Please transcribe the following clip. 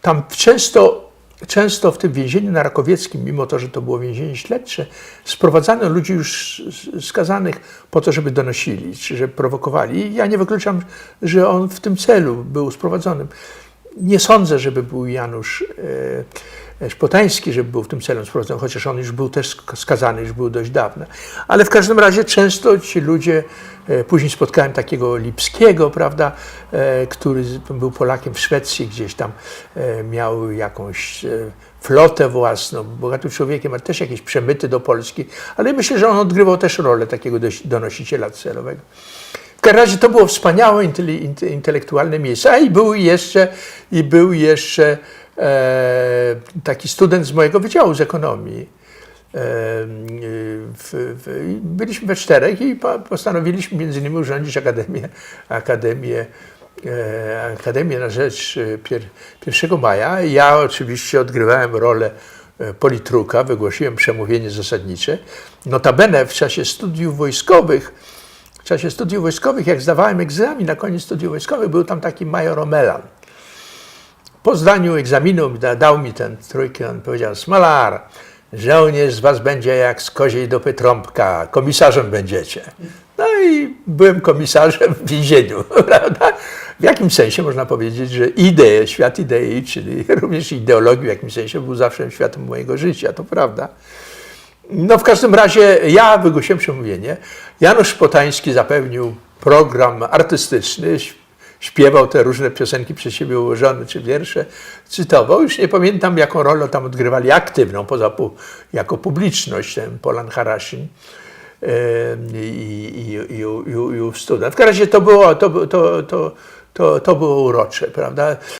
tam często w tym więzieniu na Rakowieckim, mimo to, że to było więzienie śledcze, sprowadzano ludzi już skazanych po to, żeby donosili, czy żeby prowokowali. I ja nie wykluczam, że on w tym celu był sprowadzonym. Nie sądzę, żeby był Janusz Szpotański, żeby był w tym celu sprowadzony, chociaż on już był też skazany, już był dość dawno. Ale w każdym razie często ci ludzie, później spotkałem takiego Lipskiego, prawda, który był Polakiem w Szwecji, gdzieś tam miał jakąś flotę własną, bogatym człowiekiem, a też jakieś przemyty do Polski, ale myślę, że on odgrywał też rolę takiego donosiciela celowego. W każdym razie to było wspaniałe, intelektualne miejsce. A i był jeszcze taki student z mojego wydziału z ekonomii. Byliśmy we czterech i postanowiliśmy między innymi urządzić Akademię na rzecz 1 maja. Ja oczywiście odgrywałem rolę politruka, wygłosiłem przemówienie zasadnicze. Notabene w czasie studiów wojskowych, jak zdawałem egzamin na koniec studiów wojskowych, był tam taki major Omelan. Po zdaniu egzaminu dał mi ten trójkę, on powiedział: Smolar, żołnierz z was będzie jak z koziej dupy trąbka, komisarzem będziecie. No i byłem komisarzem w więzieniu, prawda? W jakimś sensie można powiedzieć, że świat idei, czyli również ideologii w jakimś sensie był zawsze światem mojego życia, to prawda. No w każdym razie ja wygłosiłem przemówienie. Janusz Szpotański zapewnił program artystyczny, śpiewał te różne piosenki przez siebie ułożone, czy wiersze, cytował. Już nie pamiętam, jaką rolę tam odgrywali aktywną, jako publiczność, ten Polan Harasin i ów student. W każdym razie to było urocze, prawda?